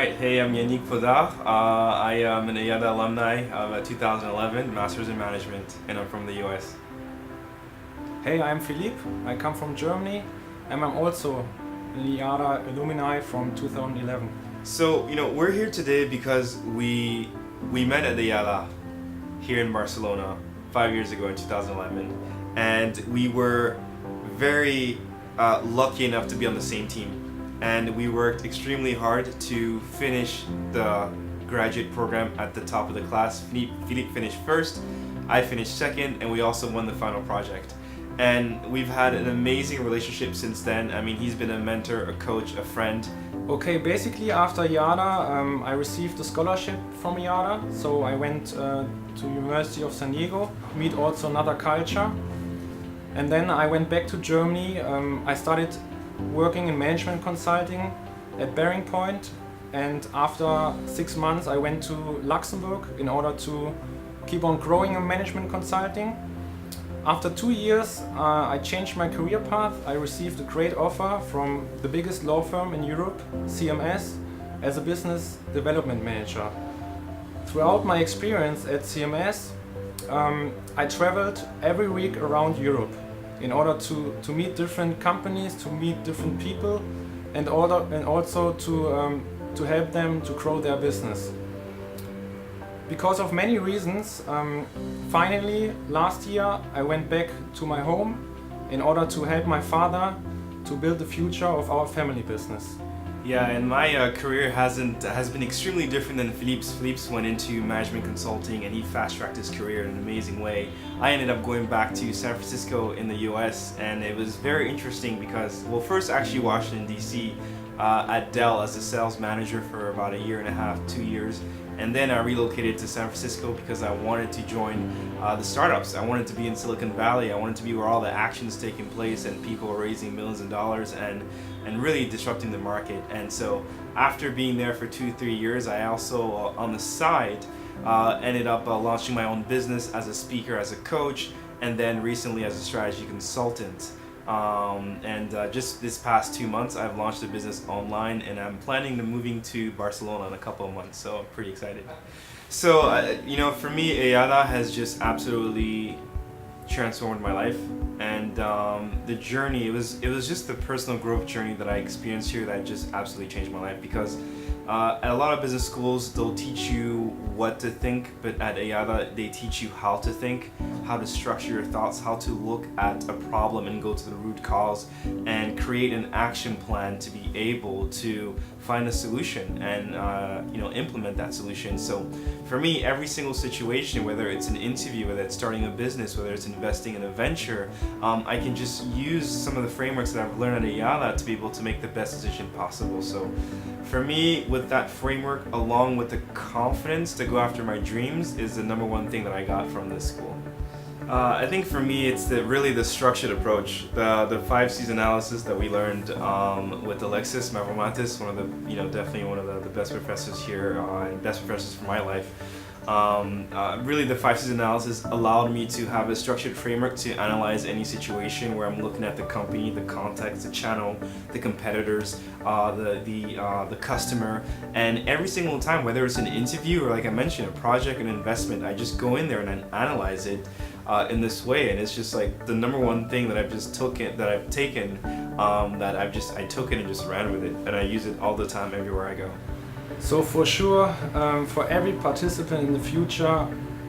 Alright, hey, I'm Yannick Kpodar. I am an IADA alumni of 2011, Masters in Management, and I'm from the US. Hey, I'm Philipp. I come from Germany, and I'm also an IADA alumni from 2011. So, we're here today because we met at the IADA here in Barcelona 5 years ago in 2011, and we were very lucky enough to be on the same team. And we worked extremely hard to finish the graduate program at the top of the class. Philippe finished first, I finished second, and we also won the final project. And we've had an amazing relationship since then. I mean, he's been a mentor, a coach, a friend. Okay, basically after IADA, I received a scholarship from IADA, so I went to University of San Diego, meet also another culture. And then I went back to Germany. I started working in management consulting at Bearing Point, and after 6 months I went to Luxembourg in order to keep on growing in management consulting. After 2 years I changed my career path. I received a great offer from the biggest law firm in Europe, CMS, as a business development manager. Throughout my experience at CMS, I traveled every week around Europe in order to meet different companies, to meet different people, and also to help them to grow their business. Because of many reasons, finally last year I went back to my home in order to help my father to build the future of our family business. Yeah, and my career has been extremely different than Philippe's. Philippe's went into management consulting and he fast-tracked his career in an amazing way. I ended up going back to San Francisco in the US, and it was very interesting because, well, first actually Washington DC at Dell as a sales manager for about a year and a half, 2 years. And then I relocated to San Francisco because I wanted to join the startups. I wanted to be in Silicon Valley. I wanted to be where all the action's taking place and people are raising millions of dollars and really disrupting the market. And so after being there for 2-3 years, I also on the side ended up launching my own business as a speaker, as a coach, and then recently as a strategy consultant. Just this past 2 months I've launched a business online, and I'm planning to moving to Barcelona in a couple of months, so I'm pretty excited. So for me, IADA has just absolutely transformed my life, and the journey, it was just the personal growth journey that I experienced here that just absolutely changed my life. Because at a lot of business schools they'll teach you what to think, but at IADA they teach you how to think, how to structure your thoughts, how to look at a problem and go to the root cause and create an action plan to be able to find a solution and implement that solution. So for me, every single situation, whether it's an interview, whether it's starting a business, whether it's investing in a venture, I can just use some of the frameworks that I've learned at IADA to be able to make the best decision possible. So for me, with that framework, along with the confidence to go after my dreams, is the number one thing that I got from this school. I think for me, it's really the structured approach, the 5 C's analysis that we learned with Alexis Mavromatis, definitely one of the best professors here and best professors for my life. Really, the 5 C's analysis allowed me to have a structured framework to analyze any situation where I'm looking at the company, the context, the channel, the competitors, the customer, and every single time, whether it's an interview or, like I mentioned, a project, an investment, I just go in there and I analyze it in this way. And it's just like the number one thing that I took it and just ran with it, and I use it all the time everywhere I go. So for sure, for every participant in the future,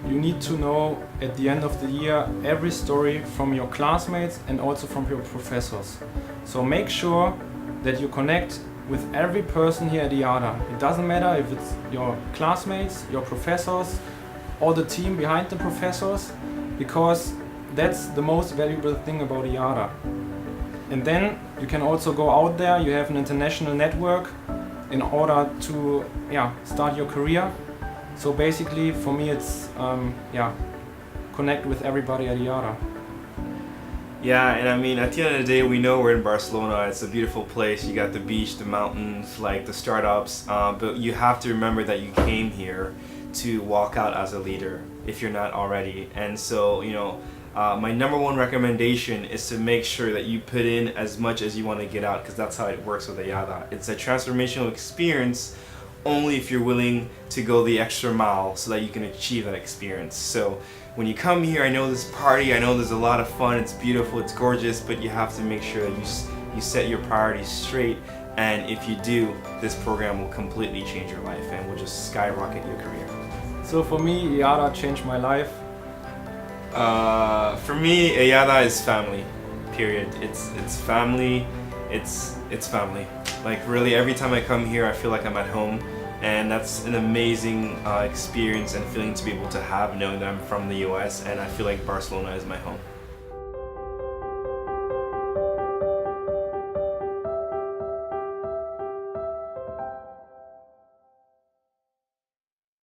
you need to know at the end of the year every story from your classmates and also from your professors. So make sure that you connect with every person here at IADA. It doesn't matter if it's your classmates, your professors, or the team behind the professors, because that's the most valuable thing about IADA. And then you can also go out there, you have an international network in order to start your career. So basically for me it's connect with everybody at IADA. Yeah, and I mean, at the end of the day, we know we're in Barcelona. It's a beautiful place. You got the beach, the mountains, like the startups, but you have to remember that you came here to walk out as a leader if you're not already. And so my number one recommendation is to make sure that you put in as much as you want to get out, because that's how it works with IADA. It's a transformational experience only if you're willing to go the extra mile so that you can achieve that experience. So when you come here, I know this party, I know there's a lot of fun, it's beautiful, it's gorgeous, but you have to make sure that you set your priorities straight, and if you do, this program will completely change your life and will just skyrocket your career. So for me, IADA changed my life. For me, IADA is family, period. It's family, it's family. Like really, every time I come here, I feel like I'm at home, and that's an amazing experience and feeling to be able to have, knowing that I'm from the US, and I feel like Barcelona is my home.